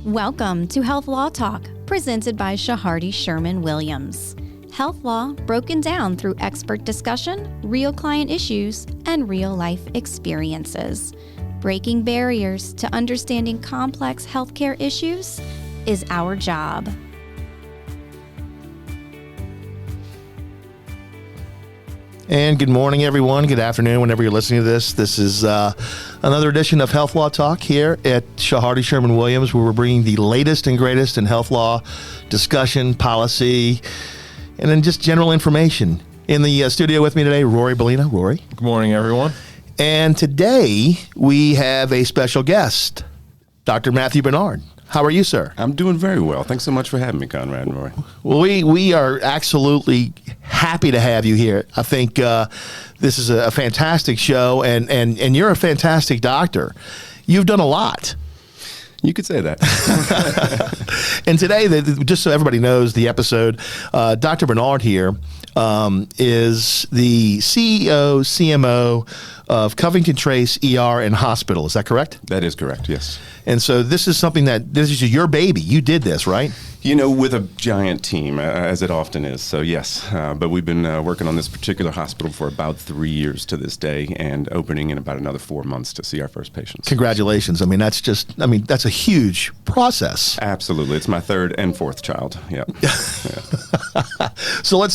Welcome to Health Law Talk, presented by Shahardy Sherman Williams. Health law broken down through expert discussion, real client issues, and real-life experiences. Breaking barriers to understanding complex healthcare issues is our job. And good morning, everyone. Good afternoon, whenever you're listening to this. This is another edition of Health Law Talk here at Shahardy Sherman Williams, where we're bringing the latest and greatest in health law discussion, policy, and then just general information. In the studio with me today, Rory Bellina. Rory. Good morning, everyone. And today we have a special guest, Dr. Matthew Bernard. How are you, sir? I'm doing very well. Thanks so much for having me, Conrad and Roy. Well, we are absolutely happy to have you here. I think this is a fantastic show, and you're a fantastic doctor. You've done a lot. You could say that. And today, just so everybody knows the episode, Dr. Bernard here is the CEO, CMO of Covington Trace ER and Hospital. Is that correct? That is correct, yes. And so this is something this is your baby. You did this, right? You know, with a giant team, as it often is. So, yes. But we've been working on this particular hospital for about 3 years to this day, and opening in about another 4 months to see our first patients. Congratulations. That's a huge process. Absolutely. It's my third and fourth child. Yep. Yeah. So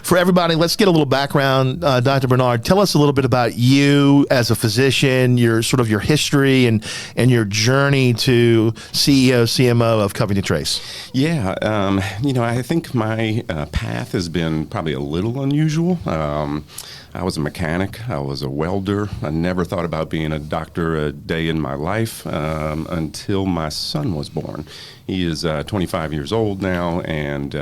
for everybody, let's get a little background. Dr. Bernard, tell us a little bit about you as a physician, your history and your journey to CEO, CMO of Covington Trace. Yeah, I think my path has been probably a little unusual. I was a mechanic. I was a welder. I never thought about being a doctor a day in my life until my son was born. He is 25 years old now, and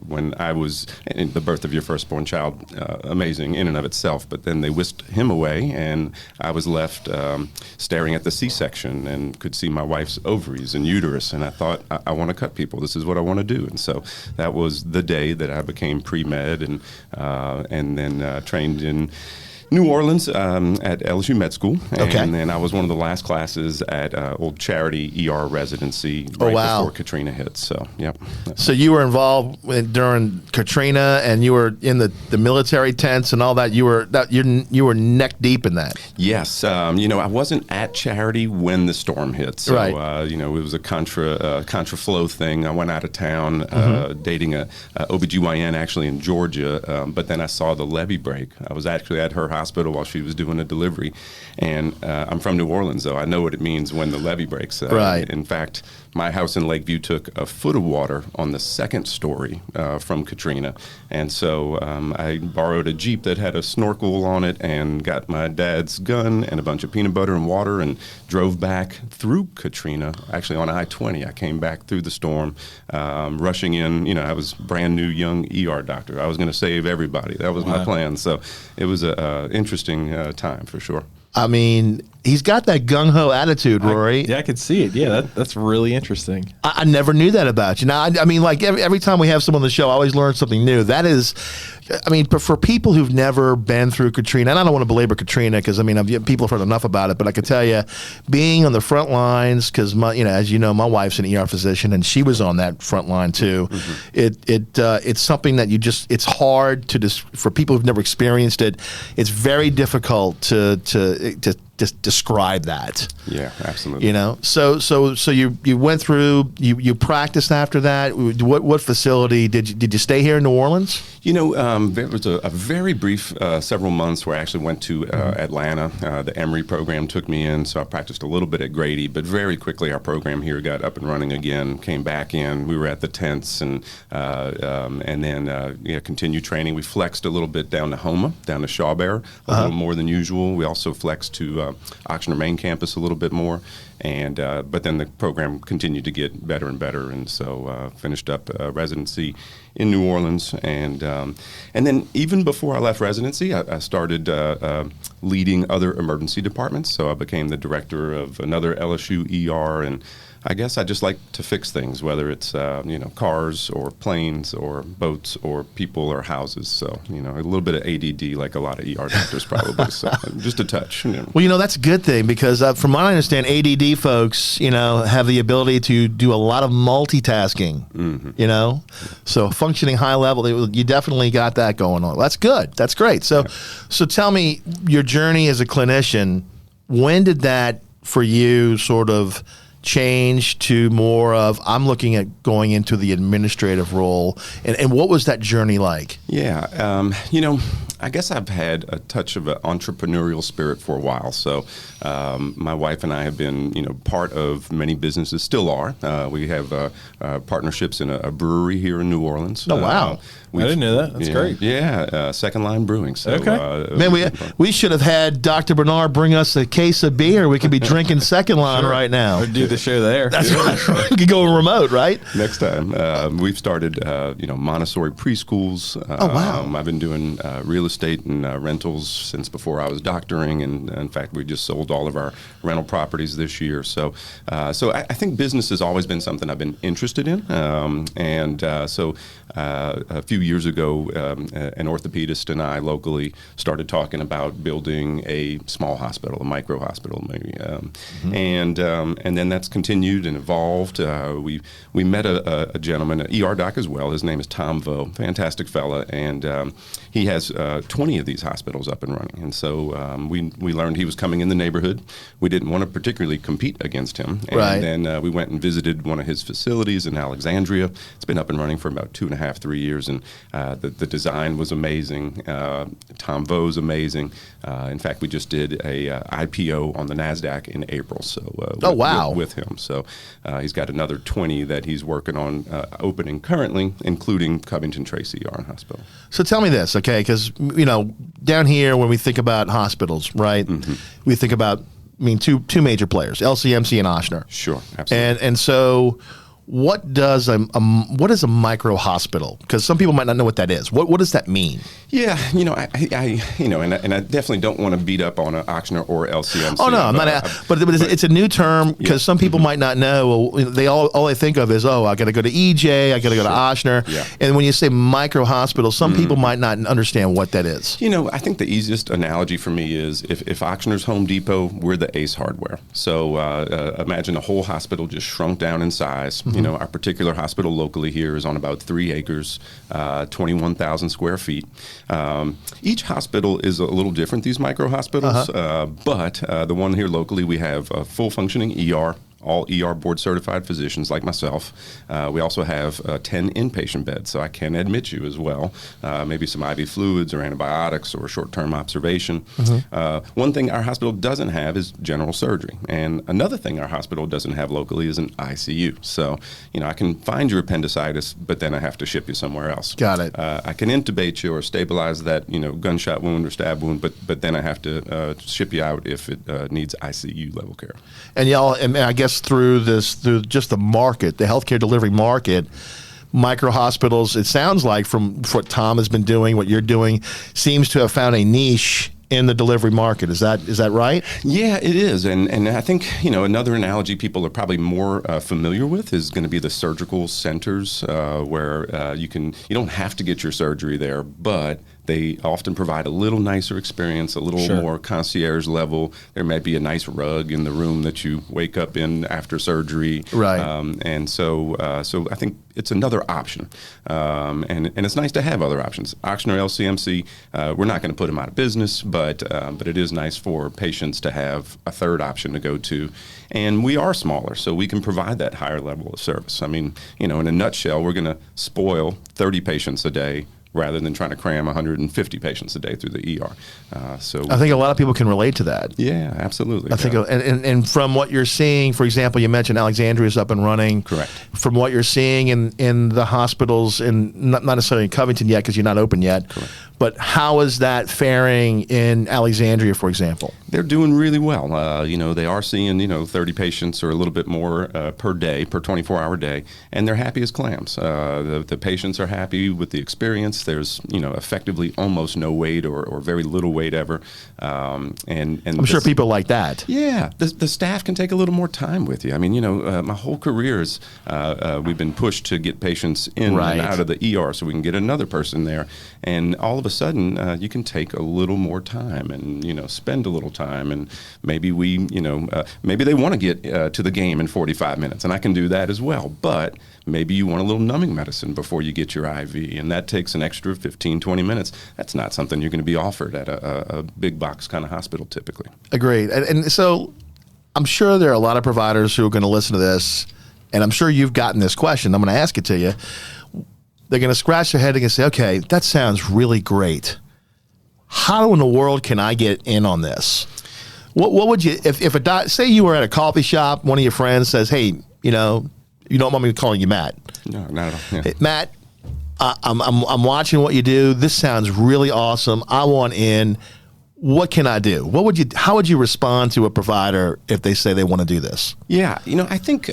when I was in the birth of your firstborn child, amazing in and of itself, but then they whisked him away, and I was left staring at the C-section and could see my wife's ovaries and uterus, and I thought, I want to cut people. This is what I want to do. And so that was the day that I became pre-med and then trained in New Orleans at LSU Med School. Okay. And then I was one of the last classes at Old Charity ER residency before Katrina hit. So, yep. So you were involved during Katrina, and you were in the military tents and all that. You were neck deep in that. Yes. I wasn't at Charity when the storm hit. So, right. It was a contra flow thing. I went out of town dating a OBGYN actually in Georgia, but then I saw the levee break. I was actually at her hospital while she was doing a delivery, and I'm from New Orleans, though I know what it means when the levee breaks. Right. In fact, my house in Lakeview took a foot of water on the second story from Katrina, and so I borrowed a Jeep that had a snorkel on it and got my dad's gun and a bunch of peanut butter and water and drove back through Katrina. Actually, on I-20, I came back through the storm, rushing in. I was brand new young ER doctor. I was going to save everybody. That was my plan. So it was a interesting time for sure. I mean, he's got that gung-ho attitude, Rory. I could see it. Yeah, that's really interesting. I never knew that about you. Now, I mean, like every time we have someone on the show, I always learn something new. That is, but for people who've never been through Katrina, and I don't want to belabor Katrina because, people have heard enough about it, but I could tell you, being on the front lines, because, as you know, my wife's an ER physician, and she was on that front line too. Mm-hmm. It's something that it's hard for people who've never experienced it. It's very difficult to just describe that. Yeah, absolutely. So you went through, you practiced after that. What facility did you stay here in New Orleans? There was a very brief several months where I actually went to Atlanta. The Emory program took me in, so I practiced a little bit at Grady, but very quickly our program here got up and running again, came back in. We were at the tents and then continued training. We flexed a little bit down to Houma, down to Shawbear, a little more than usual. We also flexed to Ochsner Main campus a little bit more, and but then the program continued to get better and better, and so finished up residency in New Orleans, and then even before I left residency, I started leading other emergency departments. So I became the director of another LSU ER, and I guess I just like to fix things, whether it's cars or planes or boats or people or houses. So a little bit of ADD, like a lot of ER doctors probably. So just a touch. Well, that's a good thing because from what I understand, ADD ED folks, have the ability to do a lot of multitasking, So functioning high level, you definitely got that going on. That's good. That's great. So tell me your journey as a clinician, when did that for you sort of change to more of I'm looking at going into the administrative role, and what was that journey like? Yeah, I guess I've had a touch of an entrepreneurial spirit for a while. So my wife and I have been, part of many businesses, still are. We have partnerships in a brewery here in New Orleans. Oh, wow. I didn't know that. That's great. Yeah, Second Line Brewing. So, okay. Man, we should have had Dr. Bernard bring us a case of beer. We could be drinking Second Line right now. Or do the show there. That's right. We could go remote, right? Next time. We've started, Montessori preschools. Oh, wow. I've been doing real estate and rentals since before I was doctoring. And in fact, we just sold all of our rental properties this year. So I think business has always been something I've been interested in. So a few years ago, an orthopedist and I locally started talking about building a small hospital, a micro hospital maybe. And then that's continued and evolved. We met a gentleman, an ER doc as well. His name is Tom Vo, fantastic fella. And he has 20 of these hospitals up and running. And so we learned he was coming in the neighborhood. We didn't want to particularly compete against him. And then we went and visited one of his facilities in Alexandria. It's been up and running for about 2.5, 3 years. And the design was amazing. Tom Vo's amazing. In fact, we just did a IPO on the NASDAQ in April. So with him. So he's got another 20 that he's working on opening currently, including Covington Tracy ER and Hospital. So tell me this, okay? Because down here when we think about hospitals, right? We think about two major players, LCMC and Ochsner. Sure, absolutely. And so what is a micro hospital? Because some people might not know what that is. What does that mean? Yeah, and I definitely don't want to beat up on Ochsner or LCMC. Oh no, I'm not. But it's a new term because some people might not know. Well, all they think of is, I got to go to EJ, I got to go to Ochsner. Yeah. And when you say micro hospital, some people might not understand what that is. I think the easiest analogy for me is if Ochsner's Home Depot, we're the Ace Hardware. So imagine a whole hospital just shrunk down in size. Our particular hospital locally here is on about 3 acres, 21,000 square feet. Each hospital is a little different, these micro hospitals, but the one here locally, we have a full functioning ER, all ER board certified physicians like myself. We also have 10 inpatient beds, so I can admit you as well. Maybe some IV fluids or antibiotics or short-term observation. One thing our hospital doesn't have is general surgery. And another thing our hospital doesn't have locally is an ICU. So, I can find your appendicitis, but then I have to ship you somewhere else. Got it. I can intubate you or stabilize that, gunshot wound or stab wound, but then I have to ship you out if it needs ICU level care. And I guess through just the market, the healthcare delivery market, micro hospitals, it sounds like from what Tom has been doing, what you're doing, seems to have found a niche in the delivery market. Is that right? Yeah, it is. And I think, another analogy people are probably more familiar with is going to be the surgical centers where you don't have to get your surgery there, but they often provide a little nicer experience, a little more concierge level. There might be a nice rug in the room that you wake up in after surgery. Right. And so I think it's another option. And it's nice to have other options. Ochsner, LCMC, we're not going to put them out of business, but it is nice for patients to have a third option to go to. And we are smaller, so we can provide that higher level of service. I mean, in a nutshell, we're going to spoil 30 patients a day rather than trying to cram 150 patients a day through the ER. So I think a lot of people can relate to that. Yeah, absolutely. I think, and from what you're seeing, for example, you mentioned Alexandria is up and running. Correct. From what you're seeing in the hospitals, not necessarily in Covington yet because you're not open yet. Correct. But how is that faring in Alexandria, for example? They're doing really well. They are seeing 30 patients or a little bit more per day, per 24-hour day, and they're happy as clams. The patients are happy with the experience. place. There's, effectively almost no wait or very little wait ever. And I'm sure people like that. Yeah, the staff can take a little more time with you. I mean, my whole career is we've been pushed to get patients in Right. and out of the ER so we can get another person there. And all of a sudden, you can take a little more time and, spend a little time. And maybe maybe they want to get to the game in 45 minutes, and I can do that as well. But maybe you want a little numbing medicine before you get your IV, and that takes an extra 15, 20 minutes. That's not something you're going to be offered at a big box kind of hospital typically. Agreed. And so I'm sure there are a lot of providers who are going to listen to this, and I'm sure you've gotten this question. I'm going to ask it to you. They're going to scratch their head and say, okay, that sounds really great. How in the world can I get in on this? What would you, if say you were at a coffee shop, one of your friends says, hey, you don't want me calling you Matt. No, not at all. Yeah. Hey, Matt, I'm watching what you do. This sounds really awesome. I want in. What can I do? How would you respond to a provider if they say they want to do this? Yeah, I think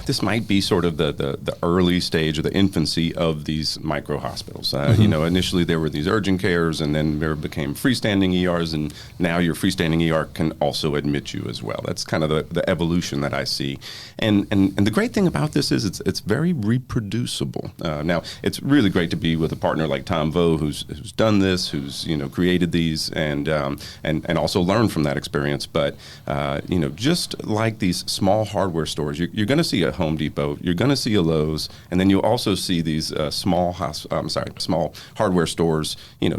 this might be sort of the early stage or the infancy of these micro hospitals. Initially there were these urgent cares, and then there became freestanding ERs, and now your freestanding ER can also admit you as well. That's kind of the evolution that I see. And the great thing about this is it's very reproducible. Now, it's really great to be with a partner like Tom Vo, who's done this, who's created these, and also learn from that experience. But, just like these small hardware stores, you're going to see a Home Depot, you're going to see a Lowe's, and then you'll also see these small hardware stores,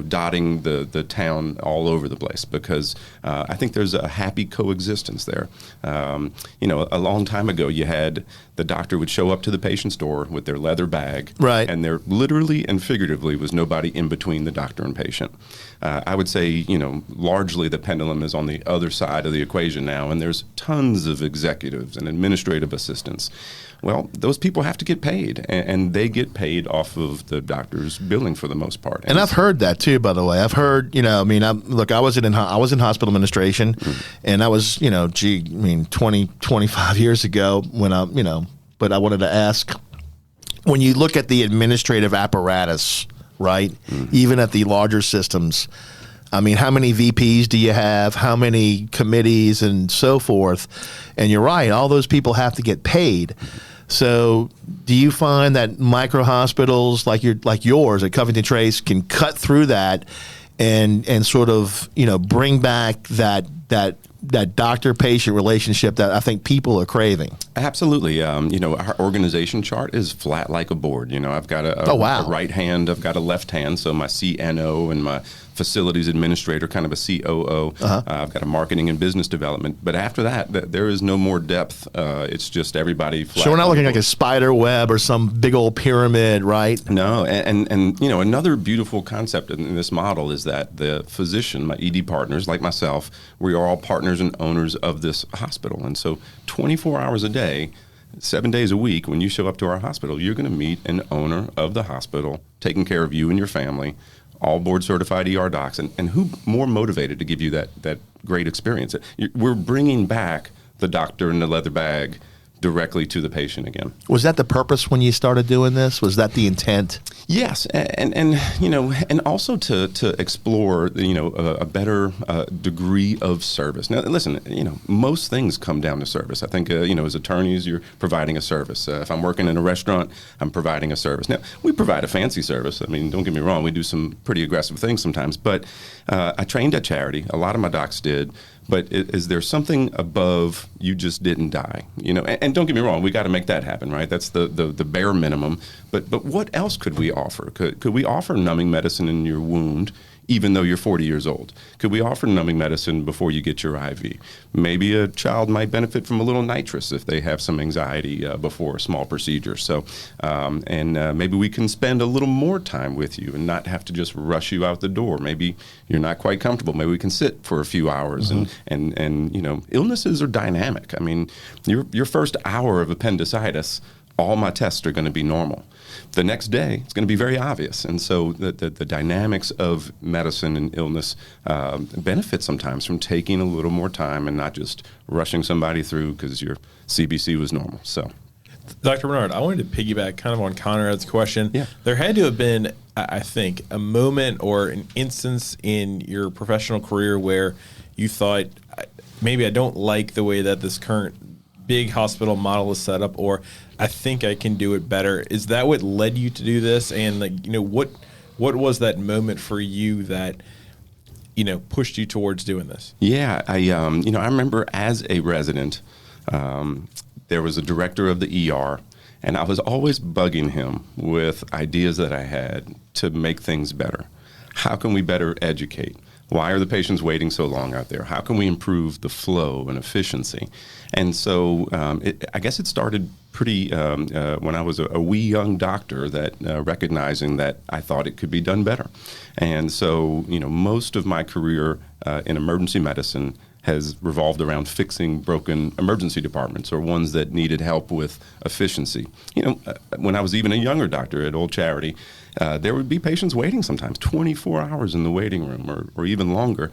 dotting the town all over the place, because I think there's a happy coexistence there. A long time ago, you had the doctor would show up to the patient's door with their leather bag, right, and there literally and figuratively was nobody in between the doctor and patient. I would say, largely the pendulum is on the other side of the equation now, and there's tons of executives and administrative assistants. Well, those people have to get paid, and they get paid off of the doctor's billing for the most part. And I've heard that too, by the way. I've heard, I was in hospital administration, and I was, 20, 25 years ago when but I wanted to ask, when you look at the administrative apparatus, right, even at the larger systems, how many VPs do you have? How many committees and so forth? And you're right, all those people have to get paid. So do you find that micro hospitals like yours at Covington Trace can cut through that and sort of, bring back that doctor-patient relationship that I think people are craving? Absolutely. Our organization chart is flat like a board. I've got a right hand, I've got a left hand, so my CNO and my facilities administrator, kind of a COO. I've got a marketing and business development. But after that, there is no more depth. It's just everybody flat. So we're not looking like a spider web or some big old pyramid, right? No. And another beautiful concept in this model is that the physician, my ED partners, like myself, we are all partners and owners of this hospital. And so 24 hours a day, 7 days a week, when you show up to our hospital, you're going to meet an owner of the hospital taking care of you and your family, all board-certified ER docs, and who more motivated to give you that great experience? We're bringing back the doctor in the leather bag directly to the patient again. Was that the purpose when you started doing this? Was that the intent? Yes, and also to explore a better degree of service. Now, listen, most things come down to service. I think as attorneys, you're providing a service. If I'm working in a restaurant, I'm providing a service. Now, we provide a fancy service. Don't get me wrong, we do some pretty aggressive things sometimes. But I trained at Charity. A lot of my docs did. But is there something above you just didn't die? And don't get me wrong, we got to make that happen, right? That's the bare minimum. But what else could we offer? Could we offer numbing medicine in your wound, even though you're 40 years old? Could we offer numbing medicine before you get your IV? Maybe a child might benefit from a little nitrous if they have some anxiety before a small procedure. So, maybe we can spend a little more time with you and not have to just rush you out the door. Maybe you're not quite comfortable. Maybe we can sit for a few hours. And illnesses are dynamic. Your first hour of appendicitis, all my tests are going to be normal. The next day, it's going to be very obvious. And so the dynamics of medicine and illness benefit sometimes from taking a little more time and not just rushing somebody through because your CBC was normal. So, Dr. Bernard, I wanted to piggyback kind of on Conrad's question. Yeah. There had to have been I think, a moment or an instance in your professional career where you thought, maybe I don't like the way that this current big hospital model is set up, or I think I can do it better? Is that what led you to do this? And what was that moment for you that pushed you towards doing this? Yeah, I remember as a resident, there was a director of the ER, and I was always bugging him with ideas that I had to make things better. How can we better educate? Why are the patients waiting so long out there? How can we improve the flow and efficiency? And so I guess it started pretty when I was a wee young doctor, that recognizing that I thought it could be done better. And so, most of my career in emergency medicine has revolved around fixing broken emergency departments or ones that needed help with efficiency. When I was even a younger doctor at Old Charity, there would be patients waiting sometimes 24 hours in the waiting room or even longer.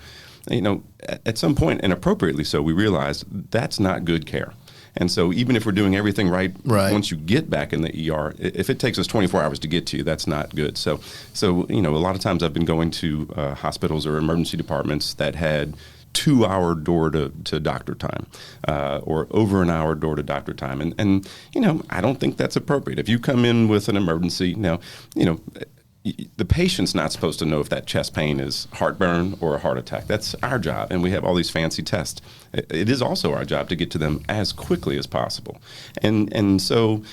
At some point, and appropriately so, we realized that's not good care. And so even if we're doing everything right, once you get back in the ER, if it takes us 24 hours to get to you, that's not good. So a lot of times I've been going to hospitals or emergency departments that had 2-hour door to doctor time, or over an hour door to doctor time. And I don't think that's appropriate. If you come in with an emergency, the patient's not supposed to know if that chest pain is heartburn or a heart attack. That's our job, and we have all these fancy tests. It is also our job to get to them as quickly as possible. And so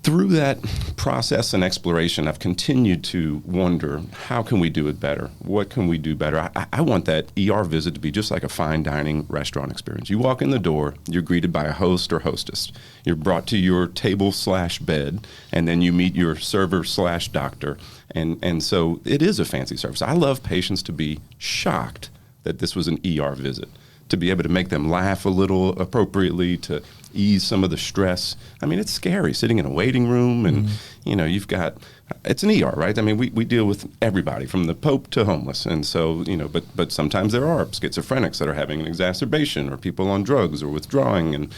through that process and exploration, I've continued to wonder, how can we do it better? What can we do better? I want that ER visit to be just like a fine dining restaurant experience. You walk in the door, you're greeted by a host or hostess. You're brought to your table/bed, and then you meet your server/doctor. And so it is a fancy service. I love patients to be shocked that this was an ER visit, to be able to make them laugh a little appropriately, to ease some of the stress. I mean, it's scary sitting in a waiting room, and you've got, it's an ER, right? I mean, we deal with everybody from the Pope to homeless, and so but sometimes there are schizophrenics that are having an exacerbation, or people on drugs or withdrawing, and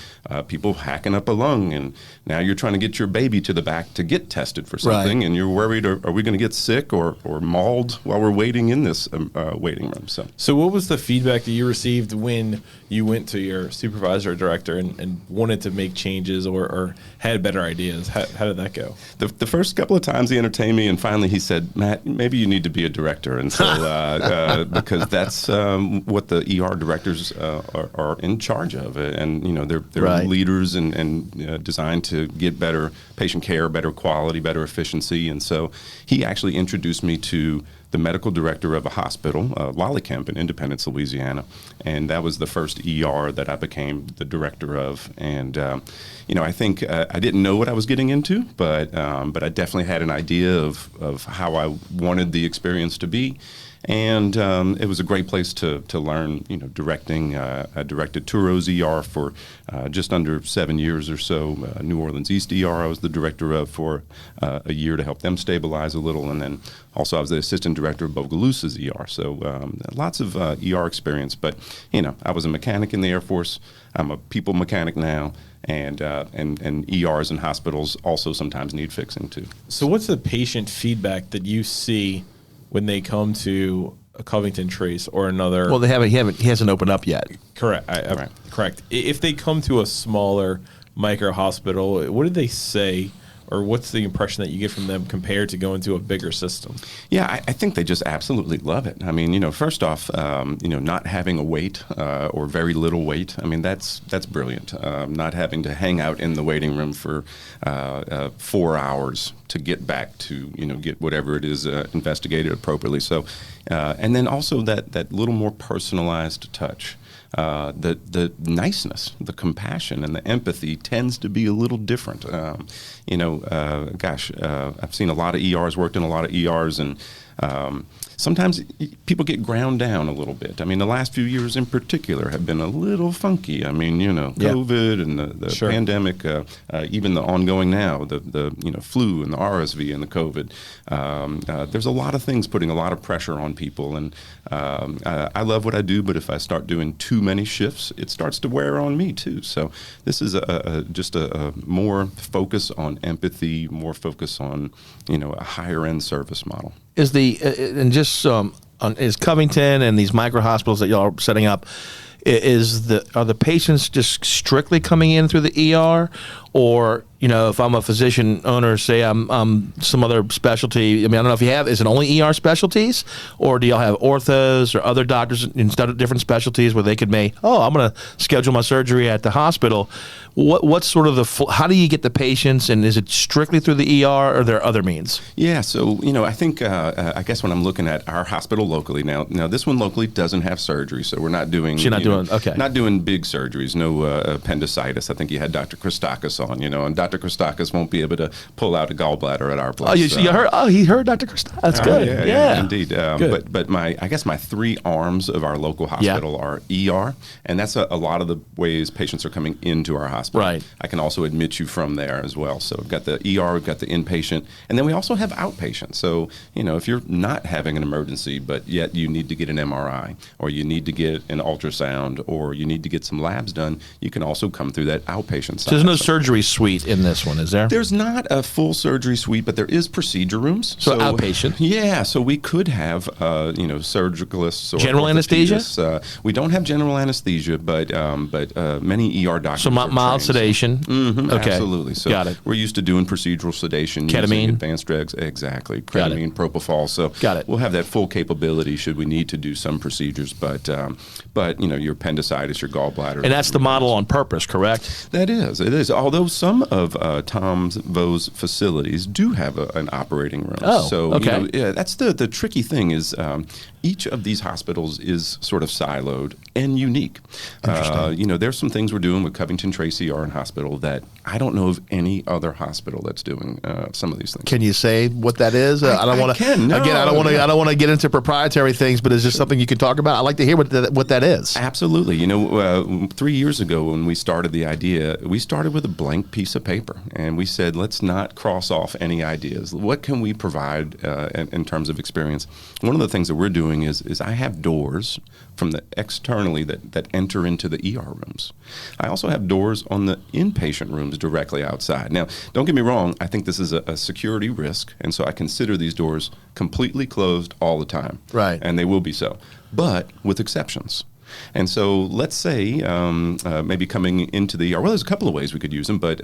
people hacking up a lung, and now you're trying to get your baby to the back to get tested for something, and you're worried, are we going to get sick or mauled while we're waiting in this waiting room? So what was the feedback that you received when you went to your supervisor or director and wanted to make changes or had better ideas? How did that go? The first couple of times he entertained me, and finally he said, "Matt, maybe you need to be a director." And so because that's what the ER directors are in charge of, and they're leaders and designed to get better patient care, better quality, better efficiency. And so he actually introduced me to the medical director of a hospital, Lollycamp in Independence, Louisiana, and that was the first ER that I became the director of. And I think I didn't know what I was getting into, but I definitely had an idea of how I wanted the experience to be. And it was a great place to learn, directing. I directed Turo's ER for just under 7 years or so. New Orleans East ER I was the director of for a year to help them stabilize a little. And then also I was the assistant director of Bogalusa's ER. So lots of ER experience. But, I was a mechanic in the Air Force. I'm a people mechanic now. And ERs and hospitals also sometimes need fixing too. So what's the patient feedback that you see when they come to a Covington Trace or another? Well, he hasn't opened up yet. Correct. Correct. If they come to a smaller micro hospital, what did they say, or what's the impression that you get from them compared to going to a bigger system? Yeah, I think they just absolutely love it. I mean, first off, not having a wait or very little wait. I mean, that's brilliant. Not having to hang out in the waiting room for 4 hours to get back to, get whatever it is investigated appropriately. So, and then also that little more personalized touch. The niceness, the compassion, and the empathy tends to be a little different. I've seen a lot of ERs, worked in a lot of ERs, and Sometimes people get ground down a little bit. I mean, the last few years in particular have been a little funky. I mean, COVID and the Sure. pandemic, even the ongoing now, the flu and the RSV and the COVID. There's a lot of things putting a lot of pressure on people, and I love what I do. But if I start doing too many shifts, it starts to wear on me too. So this is just a more focus on empathy, more focus on a higher end service model. Is is Covington and these micro hospitals that y'all are setting up, are the patients just strictly coming in through the ER, or if I'm a physician owner, say I'm some other specialty. I mean, I don't know if you have. Is it only ER specialties, or do y'all have orthos or other doctors instead of different specialties where they could I'm going to schedule my surgery at the hospital. What's sort of how do you get the patients, and is it strictly through the ER, or are there other means? Yeah, so I think I guess when I'm looking at our hospital locally now this one locally doesn't have surgery, so we're not doing. So you're not doing big surgeries, no appendicitis. I think you had Dr. Christakis on, and Dr. Christakis won't be able to pull out a gallbladder at our place. Oh, you heard? Oh, he heard Dr. Christakis. That's good. Yeah, indeed. But I guess my three arms of our local hospital are ER, and that's a lot of the ways patients are coming into our hospital. Right. I can also admit you from there as well. So we've got the ER, we've got the inpatient, and then we also have outpatient. So, if you're not having an emergency, but yet you need to get an MRI, or you need to get an ultrasound, or you need to get some labs done, you can also come through that outpatient side. So there's no surgery suite in this one, is there? There's not a full surgery suite, but there is procedure rooms. So outpatient? Yeah, so we could have, surgicalists or general anesthesia? We don't have general anesthesia, but many ER doctors. So mild sedation. Mm-hmm, okay. Absolutely. So got it. We're used to doing procedural sedation, ketamine, using advanced drugs. Exactly. Ketamine, propofol. So got it. We'll have that full capability should we need to do some procedures. But your appendicitis, your gallbladder. And that's the model on purpose, correct? It is. Although some of Tom Vo's facilities do have an operating room. Oh, so, okay. That's the tricky thing is each of these hospitals is sort of siloed and unique. There's some things we're doing with Covington Tracy RN Hospital that I don't know of any other hospital that's doing some of these things. Can you say what that is? I don't want to. Again, I don't want to get into proprietary things, but is this something you can talk about? I'd like to hear what that is. Absolutely. 3 years ago when we started the idea, we started with a blank piece of paper, and we said, let's not cross off any ideas. What can we provide in terms of experience? One of the things that we're doing is I have doors from the externally that enter into the ER rooms. I also have doors on the inpatient rooms directly outside. Now, don't get me wrong, I think this is a security risk, and so I consider these doors completely closed all the time. Right. And they will be so, but with exceptions. And so let's say maybe coming into the ER, well, there's a couple of ways we could use them, but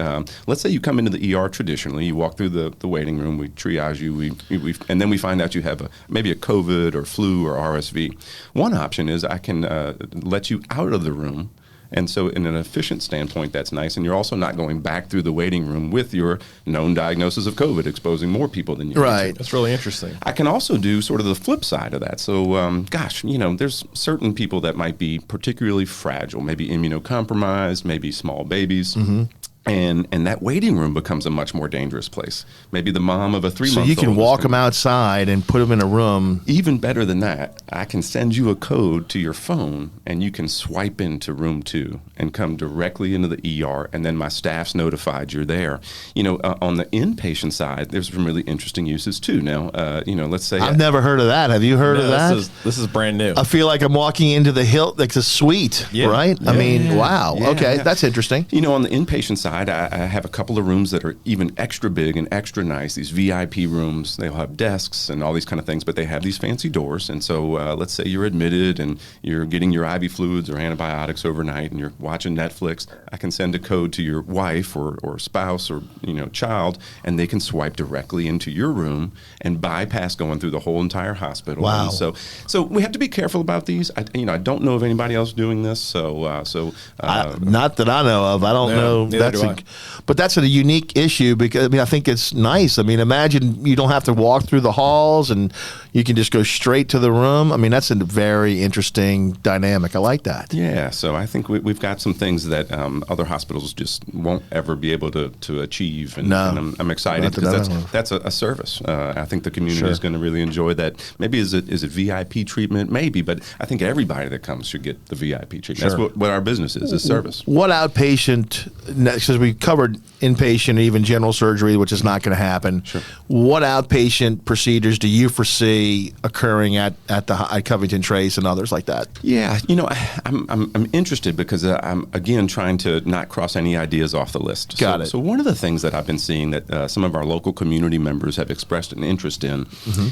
let's say you come into the ER traditionally, you walk through the waiting room, we triage you, and then we find out you have maybe a COVID or flu or RSV. One option is I can let you out of the room. And so in an efficient standpoint, that's nice. And you're also not going back through the waiting room with your known diagnosis of COVID, exposing more people than you right. need to. That's really interesting. I can also do sort of the flip side of that. So, there's certain people that might be particularly fragile, maybe immunocompromised, maybe small babies. Mm-hmm. And that waiting room becomes a much more dangerous place. Maybe the mom of a 3-month-old. So you can walk them outside and put them in a room. Even better than that, I can send you a code to your phone, and you can swipe into room 2 and come directly into the ER, and then my staff's notified you're there. On the inpatient side, there's some really interesting uses too. Now, let's say I've never heard of that. Have you heard of that? This is brand new. I feel like I'm walking into like the suite, right? Yeah. I mean, wow. Yeah, okay, yeah. That's interesting. On the inpatient side, I have a couple of rooms that are even extra big and extra nice, these VIP rooms. They'll have desks and all these kind of things, but they have these fancy doors. And so let's say you're admitted and you're getting your IV fluids or antibiotics overnight and you're watching Netflix. I can send a code to your wife or spouse or child, and they can swipe directly into your room and bypass going through the whole entire hospital. Wow. And so we have to be careful about these. I don't know of anybody else doing this. Not that I know of. I don't know. Neither do but that's a unique issue because I mean I think it's nice. I mean, imagine you don't have to walk through the halls and you can just go straight to the room. I mean, that's a very interesting dynamic. I like that. Yeah, so I think we've got some things that other hospitals just won't ever be able to achieve, and I'm excited because that's a service. I think the community is going to really enjoy that. Maybe is it VIP treatment? Maybe, but I think everybody that comes should get the VIP treatment. That's what our business is service. What outpatient, because we covered inpatient and even general surgery, which is not going to happen. Sure. What outpatient procedures do you foresee occurring at Covington Trace and others like that? Yeah, I'm interested because I'm again trying to not cross any ideas off the list. Got it. So one of the things that I've been seeing that some of our local community members have expressed an interest in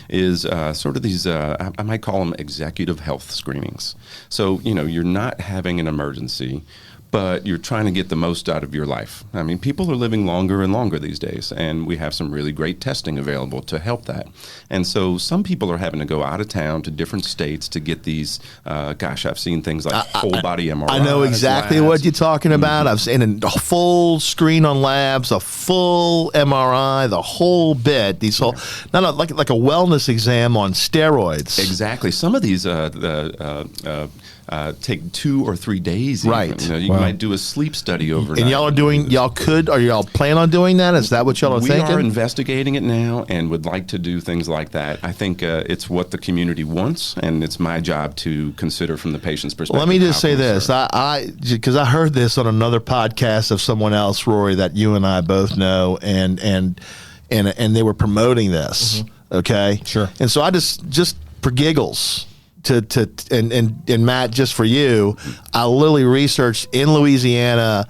is sort of these I might call them executive health screenings. So you're not having an emergency, but you're trying to get the most out of your life. I mean, people are living longer and longer these days, and we have some really great testing available to help that. And so some people are having to go out of town to different states to get these, I've seen things like whole body MRI. I know exactly what you're talking about. I've seen a full screen on labs, a full MRI, the whole bit. These whole, like a wellness exam on steroids. Exactly. Some of these take 2 or 3 days. Right. You might do a sleep study overnight. And y'all plan on doing that? Is that what y'all are thinking? We are investigating it now and would like to do things like that. I think it's what the community wants, and it's my job to consider from the patient's perspective. Let me just say this. Because I heard this on another podcast of someone else, Rory, that you and I both know, and they were promoting this. Okay? Sure. And so I just for giggles, and Matt, just for you, I literally researched in Louisiana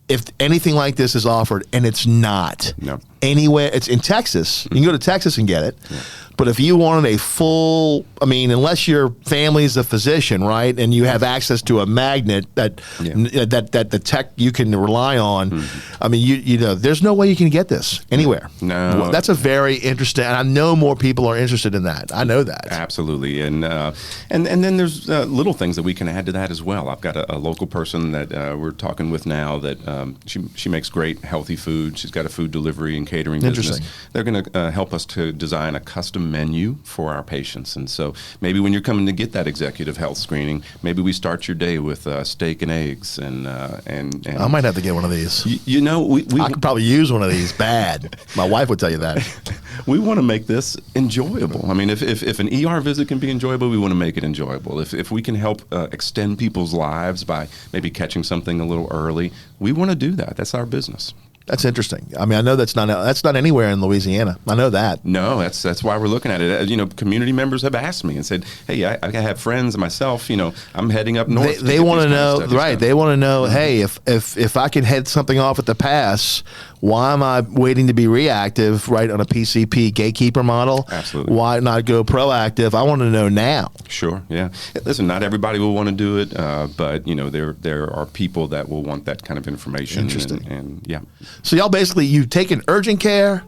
if anything like this is offered, and it's not. No. Anywhere. It's in Texas. You can go to Texas and get it. Yeah. But if you wanted a full, I mean, unless your family's a physician, right, and you have access to a magnet that the tech you can rely on, I mean, there's no way you can get this anywhere. No, well, that's a very interesting. And I know more people are interested in that. I know that absolutely, and then there's little things that we can add to that as well. I've got a local person that we're talking with now that she makes great healthy food. She's got a food delivery and catering business. They're going to help us to design a custom menu for our patients, and so maybe when you're coming to get that executive health screening, maybe we start your day with steak and eggs, and I might have to get one of these. I could probably use one of these bad. My wife would tell you that. We want to make this enjoyable. I mean, if an ER visit can be enjoyable, we want to make it enjoyable. If we can help extend people's lives by maybe catching something a little early, we want to do that. That's our business. That's interesting. I mean, I know that's not anywhere in Louisiana. I know that. No, that's why we're looking at it. Community members have asked me and said, "Hey, I have friends and myself. I'm heading up north." They want to know, right? They want to know, hey, if I can head something off at the pass, why am I waiting to be reactive, right, on a PCP gatekeeper model? Absolutely. Why not go proactive? I want to know now. Sure. Yeah. Listen, not everybody will want to do it, but there are people that will want that kind of information. Interesting. And yeah. So y'all basically, you've taken urgent care,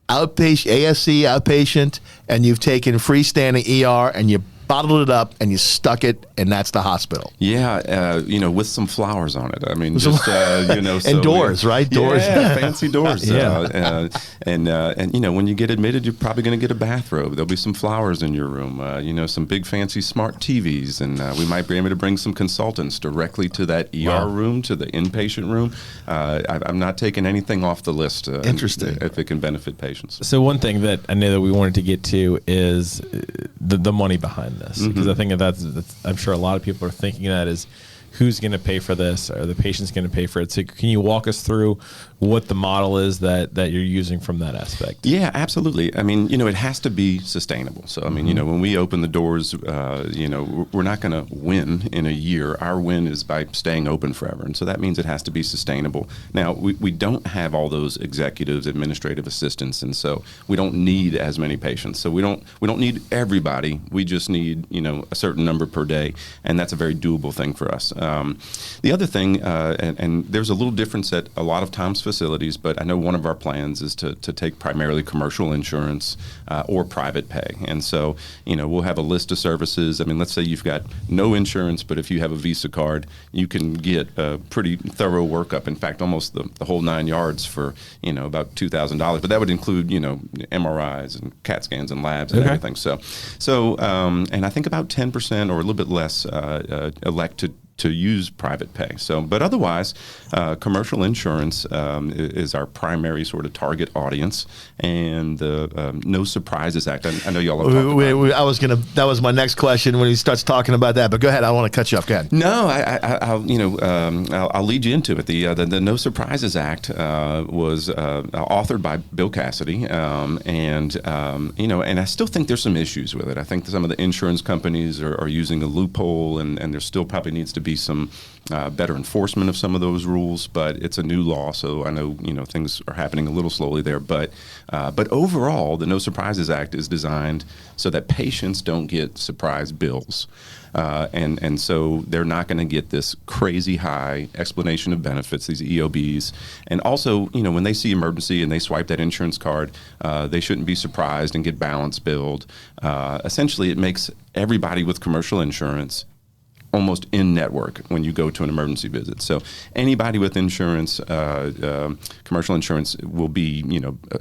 outpatient, ASC, outpatient, and you've taken freestanding ER, and you bottled it up and you stuck it, and that's the hospital. Yeah, with some flowers on it. I mean, just and doors, right? Doors, yeah, fancy doors. Yeah. And when you get admitted, you're probably going to get a bathrobe. There'll be some flowers in your room. some big fancy smart TVs, and we might be able to bring some consultants directly to that ER room, to the inpatient room. I'm not taking anything off the list. Interesting. If it can benefit patients. So one thing that I know that we wanted to get to is the money behind this, because I think that's I'm sure a lot of people are thinking that is, who's going to pay for this? Are the patients going to pay for it? So can you walk us through what the model is that you're using from that aspect? Yeah, absolutely. I mean, it has to be sustainable. So, I mean, when we open the doors, we're not going to win in a year. Our win is by staying open forever. And so that means it has to be sustainable. Now, we don't have all those executives, administrative assistants, and so we don't need as many patients. So we don't need everybody. We just need, a certain number per day. And that's a very doable thing for us. The other thing, and there's a little difference at a lot of Tom's facilities, but I know one of our plans is to take primarily commercial insurance or private pay. And so, we'll have a list of services. I mean, let's say you've got no insurance, but if you have a Visa card, you can get a pretty thorough workup. In fact, almost the whole 9 yards for, about $2,000. But that would include, MRIs and CAT scans and labs and everything. So, and I think about 10% or a little bit less elect to use private pay. So, but otherwise, commercial insurance is our primary sort of target audience, and the No Surprises Act. I know y'all have talked about. That was my next question when he starts talking about that. But go ahead. I don't want to cut you off. Go ahead. No, I'll lead you into it. The No Surprises Act was authored by Bill Cassidy, and I still think there's some issues with it. I think some of the insurance companies are using a loophole, and there still probably needs to be some better enforcement of some of those rules, but it's a new law, so I know things are happening a little slowly there. But overall, the No Surprises Act is designed so that patients don't get surprise bills, and so they're not going to get this crazy high explanation of benefits, these EOBs, and also when they see emergency and they swipe that insurance card, they shouldn't be surprised and get balance billed. Essentially, it makes everybody with commercial insurance almost in network when you go to an emergency visit. So anybody with insurance, commercial insurance, will be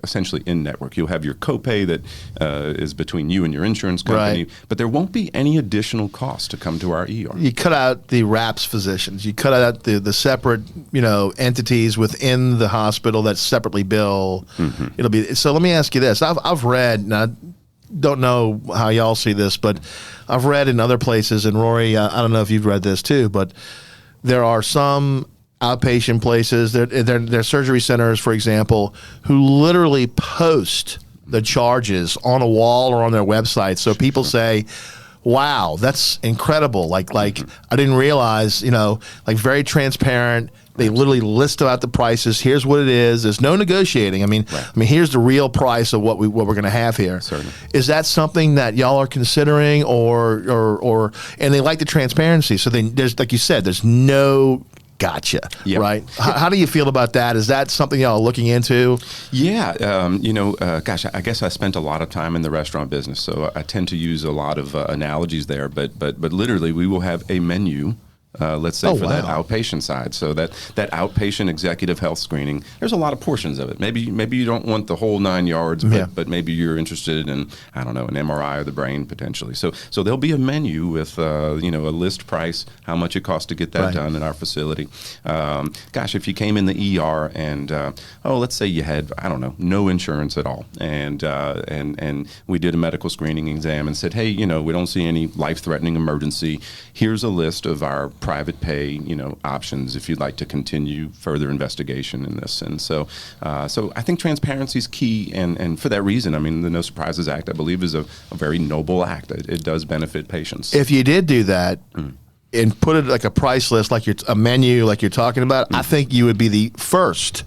essentially in network. You'll have your copay that is between you and your insurance company, right, but there won't be any additional cost to come to our ER. You cut out the RAPS physicians. You cut out the separate entities within the hospital that separately bill. Mm-hmm. It'll be so. Let me ask you this: I've read now. Don't know how y'all see this, but I've read in other places, and Rory, I don't know if you've read this too, but there are some outpatient places, they're surgery centers, for example, who literally post the charges on a wall or on their website. So people say, wow, that's incredible. Like I didn't realize, very transparent. They literally list out the prices. Here's what it is. There's no negotiating. I mean, here's the real price of what we're going to have here. Certainly. Is that something that y'all are considering, or and they like the transparency? So there's, like you said, there's no gotcha, yep. Right? How do you feel about that? Is that something y'all are looking into? Yeah, gosh, I guess I spent a lot of time in the restaurant business, so I tend to use a lot of analogies there. But literally, we will have a menu. Let's say that outpatient side. So that outpatient executive health screening, there's a lot of portions of it. Maybe you don't want the whole 9 yards, but maybe you're interested in, I don't know, an MRI of the brain potentially. So there'll be a menu with a list price, how much it costs to get that done in our facility. Gosh, if you came in the ER and let's say you had, I don't know, no insurance at all, and we did a medical screening exam and said, hey, we don't see any life-threatening emergency. Here's a list of our private pay, options if you'd like to continue further investigation in this. And so I think transparency is key. And for that reason, I mean, the No Surprises Act, I believe, is a very noble act. It does benefit patients. If you did do that and put it like a price list, like a menu, like you're talking about, I think you would be the first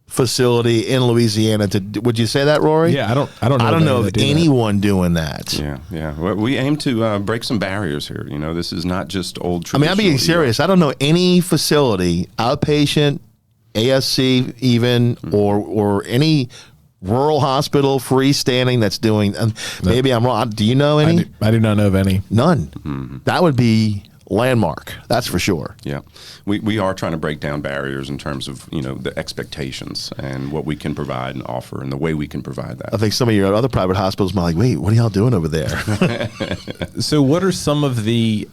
facility in Louisiana to. Would you say that, Rory? Yeah, I don't know of anyone doing that. Yeah. Well, we aim to break some barriers here. This is not just old traditional. I mean, I'm being serious. I don't know any facility, outpatient, ASC even, or any rural hospital, freestanding, that's doing. Maybe I'm wrong. Do you know any? I do not know of any. None. Mm-hmm. That would be landmark, that's for sure. Yeah, we are trying to break down barriers in terms of the expectations and what we can provide and offer and the way we can provide that. I think some of your other private hospitals might be like, wait, what are y'all doing over there? So what are some of the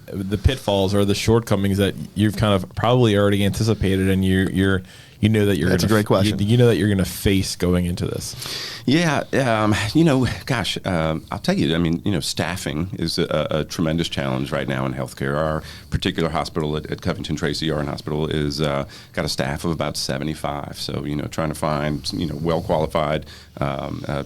pitfalls or the shortcomings that you've kind of probably already anticipated, and you're that you're that's a great question. You know that you're going to face going into this? Yeah, I'll tell you. I mean, staffing is a tremendous challenge right now in healthcare. Our particular hospital at Covington Tracy RN Hospital is got a staff of about 75. So trying to find well qualified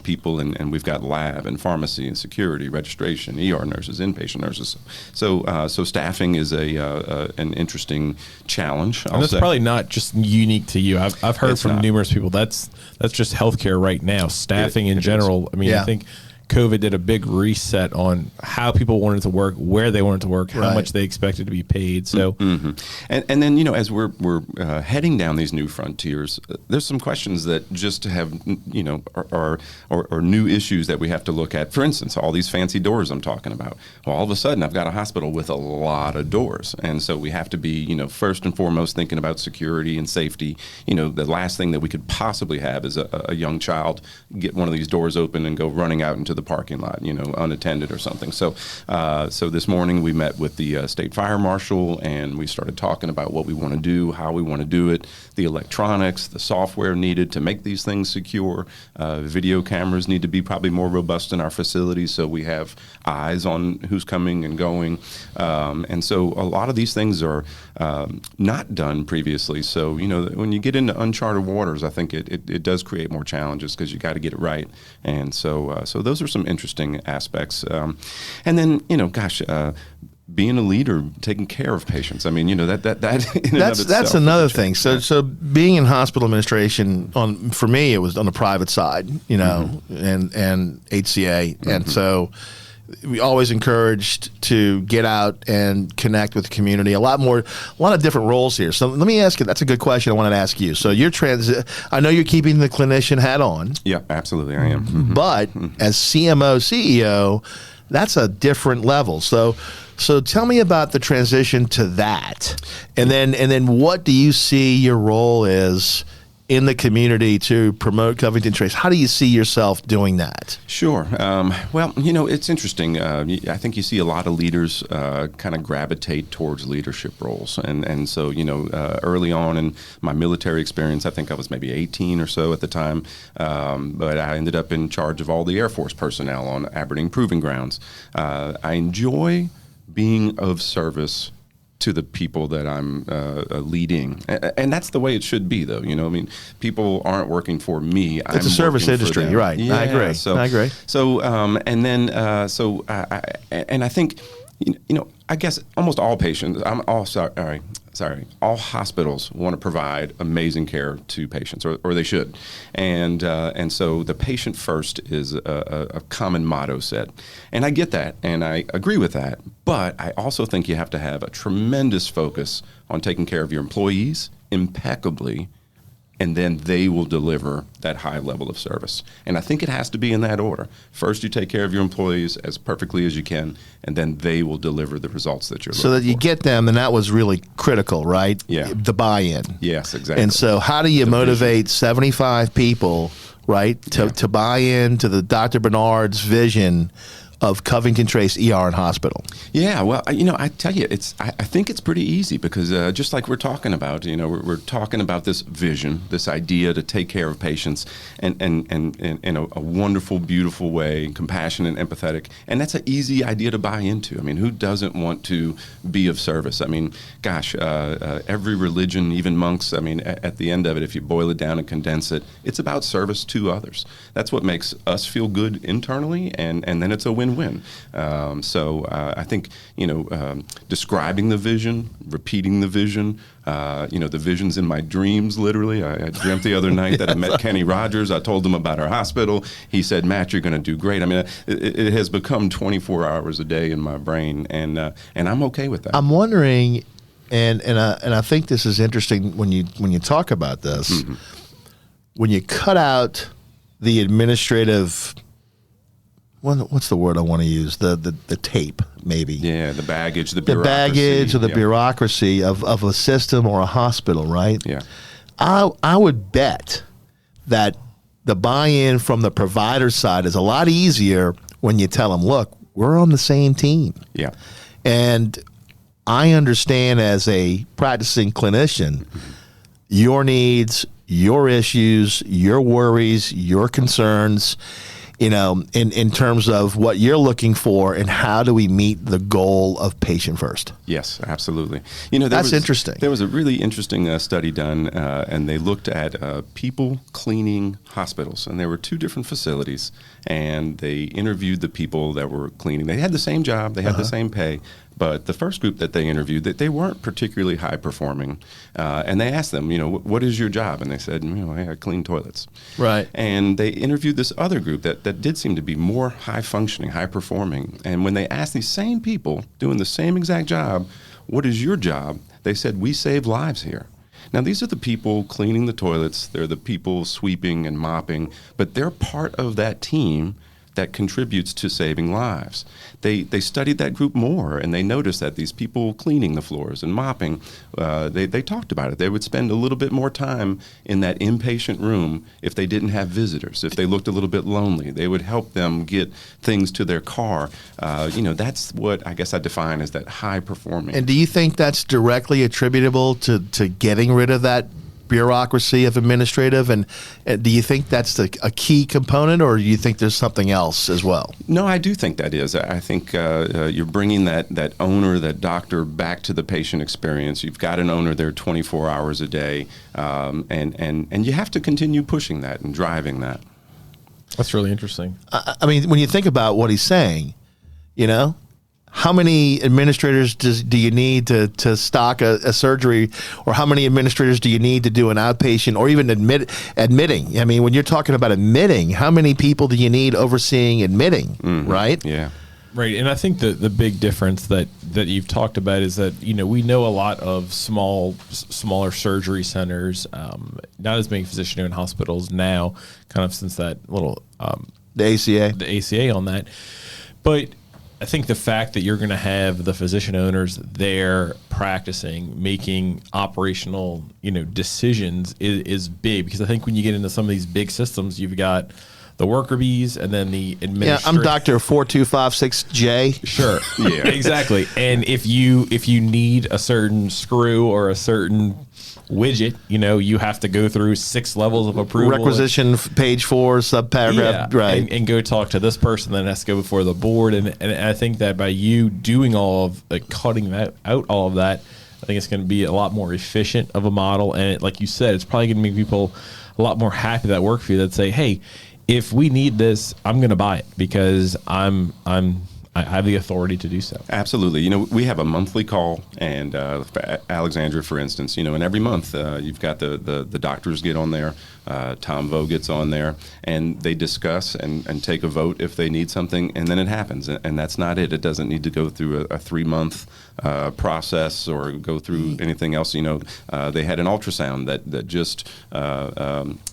people, and we've got lab and pharmacy and security, registration, ER nurses, inpatient nurses. So staffing is an interesting challenge. And that's probably not just unique to you. I've heard from numerous people that's just healthcare right now. Staffing in general. I mean, I think COVID did a big reset on how people wanted to work, where they wanted to work, how Right. much they expected to be paid. So, And then, you know, as we're heading down these new frontiers, there's some questions that just have, you know, are new issues that we have to look at. For instance, all these fancy doors I'm talking about. Well, all of a sudden, I've got a hospital with a lot of doors, and so we have to be, you know, first and foremost thinking about security and safety. You know, the last thing that we could possibly have is a young child get one of these doors open and go running out into the parking lot, you know, unattended or something. So, so this morning we met with the state fire marshal, and we started talking about what we want to do, how we want to do it, the electronics, the software needed to make these things secure. Video cameras need to be probably more robust in our facilities, so we have eyes on who's coming and going. And so a lot of these things are not done previously. So, you know, when you get into uncharted waters, I think it does create more challenges because you got to get it right. And so so those are some interesting aspects. And then, you know, gosh, being a leader, taking care of patients. I mean, you know, that in and of That's itself another is a thing. So being in hospital administration, for me, it was on the private side, you know, and HCA, and so we always encouraged to get out and connect with the community. A lot of different roles here. So let me ask you. That's a good question. I wanted to ask you. So you're I know you're keeping the clinician hat on. Yeah, absolutely, I am. But as CMO, CEO, that's a different level. So tell me about the transition to that, and then what do you see your role is in the community to promote Covington Trace? How do you see yourself doing that? Sure. Well, you know, it's interesting. I think you see a lot of leaders kind of gravitate towards leadership roles. And so, you know, early on in my military experience, I think I was maybe 18 or so at the time, but I ended up in charge of all the Air Force personnel on Aberdeen Proving Grounds. I enjoy being of service to the people that I'm leading. And that's the way it should be, though. You know, I mean, people aren't working for me. It's a service industry. You're right. Yeah, I agree. I agree. So, and then, I think, you know, I guess almost all patients, all hospitals want to provide amazing care to patients, or they should. And so the patient first is a common motto set. And I get that, and I agree with that. But I also think you have to have a tremendous focus on taking care of your employees impeccably, and then they will deliver that high level of service. And I think it has to be in that order. First, you take care of your employees as perfectly as you can, and then they will deliver the results that you're looking for. So that you get them, and that was really critical, right? Yeah. The buy-in. Yes, exactly. And so how do you motivate 75 people, right, to buy into the Dr. Bernard's vision of Covington Trace ER and Hospital? Yeah, well, you know, I tell you, I think it's pretty easy because just like we're talking about, you know, we're talking about this vision, this idea to take care of patients and in a wonderful, beautiful way, compassionate and empathetic. And that's an easy idea to buy into. I mean, who doesn't want to be of service? I mean, gosh, every religion, even monks, I mean, at the end of it, if you boil it down and condense it, it's about service to others. That's what makes us feel good internally, and then it's a win-win. So I think, you know, describing the vision, repeating the vision, you know, the vision's in my dreams, literally. I dreamt the other night that I met Kenny Rogers. I told him about our hospital. He said, Matt, you're going to do great. I mean, it has become 24 hours a day in my brain, and I'm okay with that. I'm wondering, and I think this is interesting when you talk about this, when you cut out the administrative, what's the word I want to use? The tape, maybe. Yeah, the baggage, the bureaucracy. The baggage or the bureaucracy of a system or a hospital, right? Yeah. I would bet that the buy-in from the provider side is a lot easier when you tell them, look, we're on the same team. Yeah. And I understand as a practicing clinician, your needs, your issues, your worries, your concerns, you know, in terms of what you're looking for and how do we meet the goal of patient first. Yes, absolutely. You know, that's interesting. There was a really interesting study done, and they looked at people cleaning hospitals, and there were two different facilities, and they interviewed the people that were cleaning. They had the same job, they had the same pay, But the first group that they interviewed, that they weren't particularly high performing, and they asked them, what is your job? And they said, I clean toilets. Right. And they interviewed this other group that did seem to be more high functioning, high performing. And when they asked these same people doing the same exact job, what is your job? They said, we save lives here. Now, these are the people cleaning the toilets. They're the people sweeping and mopping, but they're part of that team that contributes to saving lives. They studied that group more, and they noticed that these people cleaning the floors and mopping, they talked about it. They would spend a little bit more time in that inpatient room if they didn't have visitors, if they looked a little bit lonely. They would help them get things to their car. That's what I guess I define as that high performing. And do you think that's directly attributable to getting rid of that bureaucracy of administrative, and do you think that's a key component, or do you think there's something else as well? No, I do think that is. I think you're bringing that owner, that doctor, back to the patient experience. You've got an owner there 24 hours a day, and you have to continue pushing that and driving that. That's really interesting. I mean, when you think about what he's saying, how many administrators do you need to stock a surgery, or how many administrators do you need to do an outpatient, or even admitting? I mean, when you're talking about admitting, how many people do you need overseeing admitting, right? Yeah. Right, and I think the big difference that you've talked about is that we know a lot of smaller surgery centers, not as many physician-owned hospitals now, kind of since that little the ACA on that, but I think the fact that you're going to have the physician owners there practicing, making operational, decisions is big, because I think when you get into some of these big systems, you've got the worker bees and then the administrative. Yeah, I'm Dr. 4256J. Sure. Yeah. Exactly. And if you need a certain screw or a certain widget, you have to go through 6 levels of approval. Requisition page 4, subparagraph, right. And go talk to this person, then it has to go before the board. And I think that by you doing cutting out all of that, I think it's going to be a lot more efficient of a model. And like you said, it's probably going to make people a lot more happy that work for you, that say, hey, if we need this, I'm going to buy it because I have the authority to do so. Absolutely. We have a monthly call, and for Alexandria, for instance, and every month you've got the doctors get on there. Tom Vo gets on there, and they discuss and take a vote if they need something, and then it happens. And that's not it. It doesn't need to go through a 3-month process or go through anything else. They had an ultrasound that just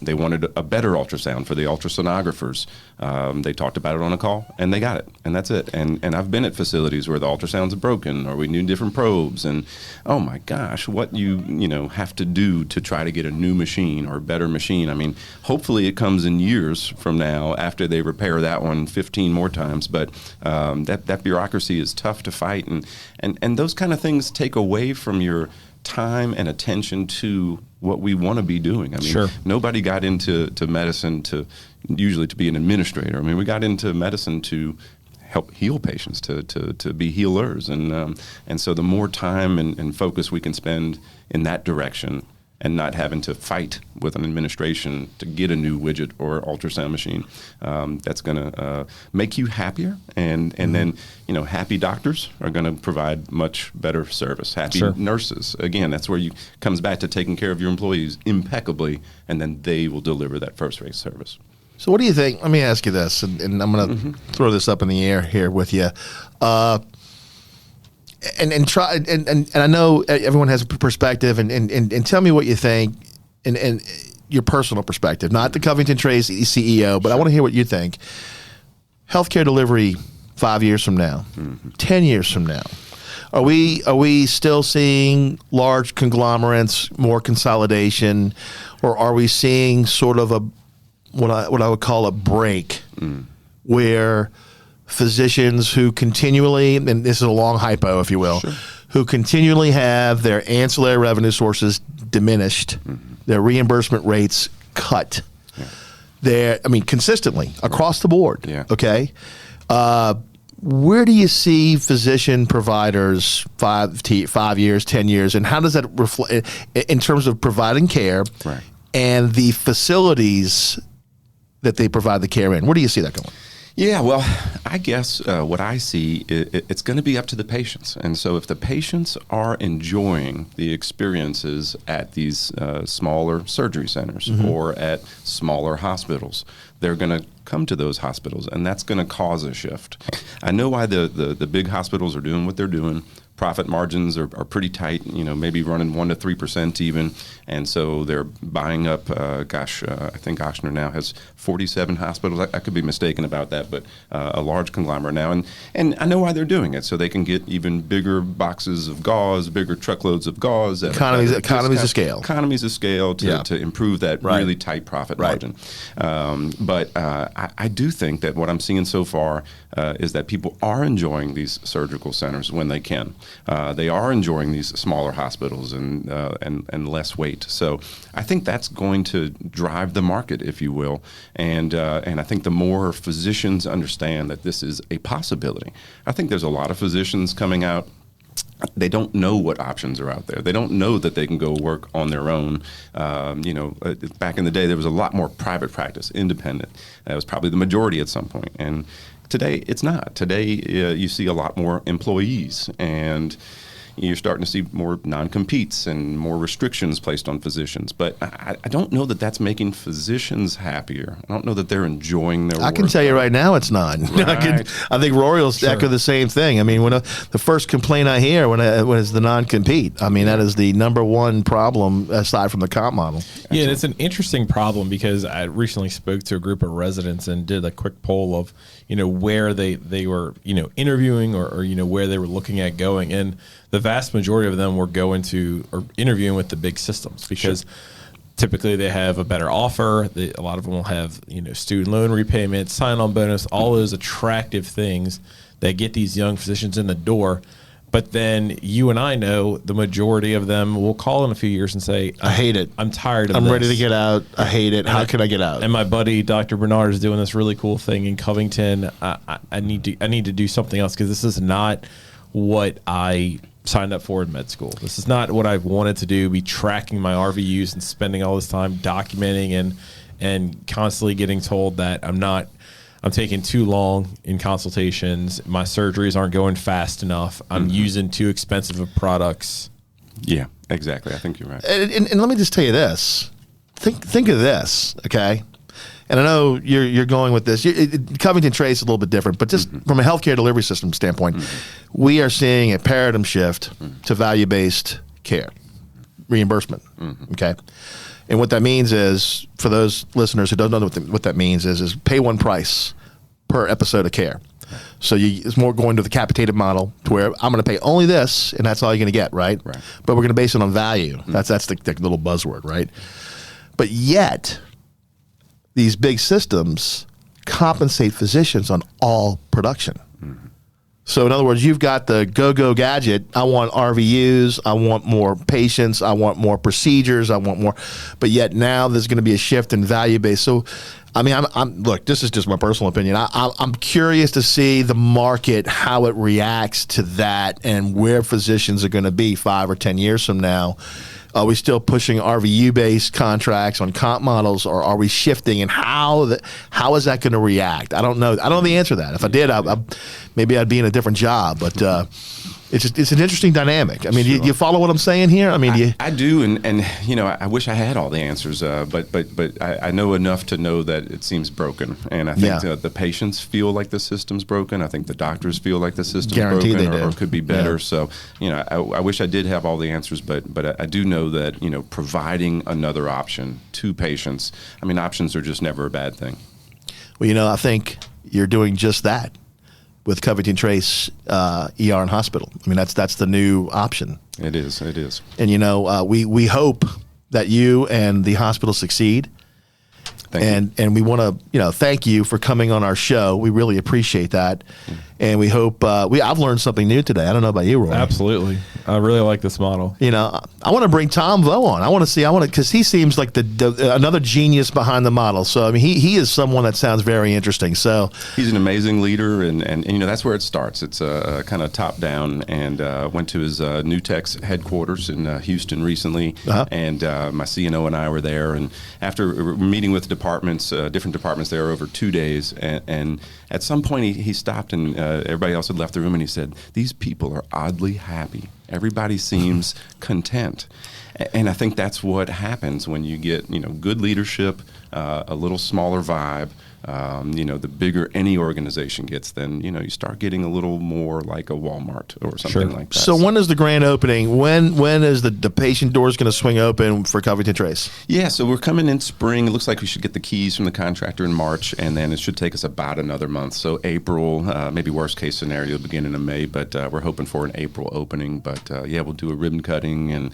they wanted a better ultrasound for the ultrasonographers. They talked about it on a call, and they got it, and that's it. And I've been at facilities where the ultrasounds are broken, or we need different probes, and oh my gosh, what you have to do to try to get a new machine or a better machine. I mean, hopefully it comes in years from now after they repair that one 15 more times. But that bureaucracy is tough to fight, and those kind of things take away from your time and attention to what we want to be doing. I mean, sure. Nobody got into medicine to be an administrator. I mean, we got into medicine to help heal patients, to be healers, and so the more time and focus we can spend in that direction, and not having to fight with an administration to get a new widget or ultrasound machine, that's going to make you happier. And then, happy doctors are going to provide much better service. Happy sure. nurses, again, that's where comes back to taking care of your employees impeccably, and then they will deliver that first-rate service. So what do you think? Let me ask you this, and I'm going to throw this up in the air here with you. And try and I know everyone has a perspective, and tell me what you think, and your personal perspective, not the Covington Trace CEO, but I want to hear what you think. Healthcare delivery 5 years from now, 10 years from now, are we still seeing large conglomerates, more consolidation, or are we seeing sort of what I would call a break, where physicians who continually, and this is a long hypo, if you will, sure. who continually have their ancillary revenue sources diminished, their reimbursement rates cut, consistently across the board. Yeah. Okay. Where do you see physician providers 5 years, 10 years, and how does that reflect in terms of providing care right. and the facilities that they provide the care in? Where do you see that going? Yeah, well, I guess what I see, it's going to be up to the patients. And so if the patients are enjoying the experiences at these smaller surgery centers or at smaller hospitals, they're going to come to those hospitals, and that's going to cause a shift. I know why the big hospitals are doing what they're doing. Profit margins are pretty tight, maybe running 1% to 3% even. And so they're buying up, I think Ochsner now has 47 hospitals. I could be mistaken about that, but a large conglomerate now. And I know why they're doing it, so they can get even bigger boxes of gauze, bigger truckloads of gauze. Economies of scale. Economies of scale to improve that really tight profit margin. But I do think that what I'm seeing so far is that people are enjoying these surgical centers when they can. They are enjoying these smaller hospitals and less weight. So I think that's going to drive the market, if you will. And I think the more physicians understand that this is a possibility. I think there's a lot of physicians coming out. They don't know what options are out there. They don't know that they can go work on their own. Back in the day, there was a lot more private practice, independent. That was probably the majority at some point. And today, it's not. Today, you see a lot more employees, and you're starting to see more non-competes and more restrictions placed on physicians. But I don't know that that's making physicians happier. I don't know that they're enjoying their work. I can tell you right now it's not. Right. I think Rory will echo the same thing. I mean, the first complaint I hear when is the non-compete. I mean, that is the number one problem aside from the comp model. Yeah, and it's an interesting problem because I recently spoke to a group of residents and did a quick poll of, where they were, interviewing or where they were looking at going. And the vast majority of them were going to or interviewing with the big systems because typically they have a better offer. A lot of them will have, student loan repayment, sign-on bonus, all those attractive things that get these young physicians in the door. But then you and I know the majority of them will call in a few years and say, I hate it. I'm tired of I'm this. ready to get out. I hate it. How can I get out? And my buddy, Dr. Bernard, is doing this really cool thing in Covington. I need to do something else because this is not what I signed up for in med school. This is not what I wanted to do, be tracking my RVUs and spending all this time documenting and constantly getting told that I'm taking too long in consultations. My surgeries aren't going fast enough. I'm using too expensive of products. Yeah, exactly. I think you're right. And let me just tell you this. Think of this, okay? And I know you're going with this. Covington Trace is a little bit different, but just from a healthcare delivery system standpoint, we are seeing a paradigm shift to value-based care, reimbursement, okay? And what that means is, for those listeners who don't know what that means is pay one price per episode of care. So it's more going to the capitated model to where I'm going to pay only this, and that's all you're going to get, right? But we're going to base it on value. That's the little buzzword, right? But yet, these big systems compensate physicians on all production. So in other words, you've got the go-go gadget. I want RVUs. I want more patients. I want more procedures. I want more. But yet now there's going to be a shift in value-based. So, I mean, look, this is just my personal opinion. I'm curious to see the market, how it reacts to that and where physicians are going to be 5 or 10 years from now. Are we still pushing RVU-based contracts on comp models, or are we shifting? And how is that going to react? I don't know. I don't know the answer to that. If I did, maybe I'd be in a different job. But it's an interesting dynamic. I mean, you follow what I'm saying here? I mean, I do, and I wish I had all the answers. But I know enough to know that it seems broken, and I think the patients feel like the system's broken. I think the doctors feel like the system's Guaranteed broken, they do. or could be better. So I wish I did have all the answers, but I do know that providing another option to patients. I mean, options are just never a bad thing. Well, I think you're doing just that with Covington Trace ER and hospital. I mean, that's the new option. It is. And we hope that you and the hospital succeed. Thank you. And we want to thank you for coming on our show. We really appreciate that. And we hope I've learned something new today. I don't know about you, Roy. Absolutely. I really like this model. You know, I want to bring Tom Vo on. I want to because he seems like another genius behind the model. So I mean, he is someone that sounds very interesting. So he's an amazing leader, and you know that's where it starts. It's kind of top down, and went to his Nutex headquarters in Houston recently, and my CNO and I were there, and after meeting with departments, different departments there over 2 days, and at some point he stopped, and everybody else had left the room, and he said, "These people are oddly happy. Everybody seems content." And I think that's what happens when you get, you know, good leadership, a little smaller vibe. You know, the bigger any organization gets, then, you know, you start getting a little more like a Walmart or something like that. So when is the grand opening? When is the patient doors going to swing open for Covington Trace? Yeah, so we're coming in spring. It looks like we should get the keys from the contractor in March, and then it should take us about another month. So April, maybe worst case scenario, beginning of May, but we're hoping for an April opening. But yeah, we'll do a ribbon cutting, and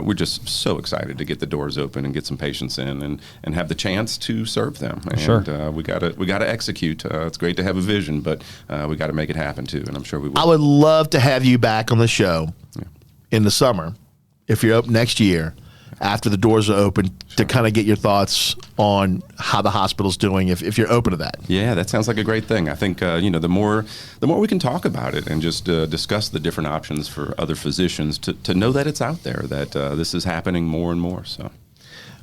we're just so excited to get the doors open and get some patients in and have the chance to serve them. And we got to execute. It's great to have a vision, but we got to make it happen too, and I'm sure we will. I would love to have you back on the show in the summer, if you're up next year, after the doors are open, to kind of get your thoughts on how the hospital's doing, if you're open to that. Yeah, that sounds like a great thing. I think you know, the more we can talk about it and just discuss the different options for other physicians to know that it's out there, that this is happening more and more. So,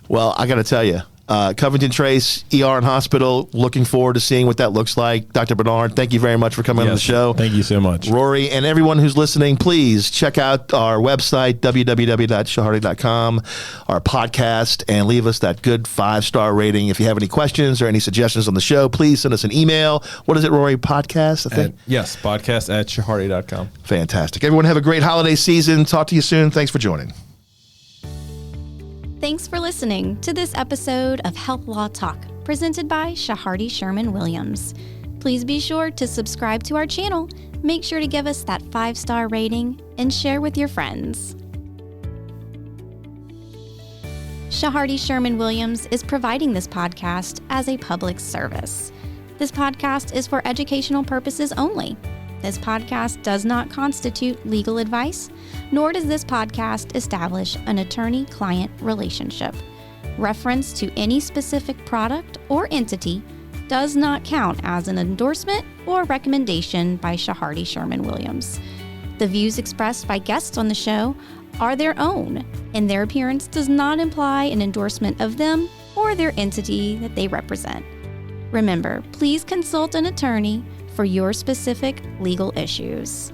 well, I got to tell you, Covington Trace, ER and Hospital, looking forward to seeing what that looks like. Dr. Bernard, thank you very much for coming on the show. Thank you so much. Rory, and everyone who's listening, please check out our website, www.shahardy.com, our podcast, and leave us that good 5-star rating. If you have any questions or any suggestions on the show, please send us an email. What is it, Rory? Podcast, I think? Yes, podcast@shahardy.com. Fantastic. Everyone have a great holiday season. Talk to you soon. Thanks for joining. Thanks for listening to this episode of Health Law Talk, presented by Shahardy Sherman Williams. Please be sure to subscribe to our channel, make sure to give us that 5-star rating, and share with your friends. Shahardy Sherman Williams is providing this podcast as a public service. This podcast is for educational purposes only. This podcast does not constitute legal advice, nor does this podcast establish an attorney-client relationship. Reference to any specific product or entity does not count as an endorsement or recommendation by Shahardy Sherman Williams. The views expressed by guests on the show are their own, and their appearance does not imply an endorsement of them or their entity that they represent. Remember, please consult an attorney for your specific legal issues.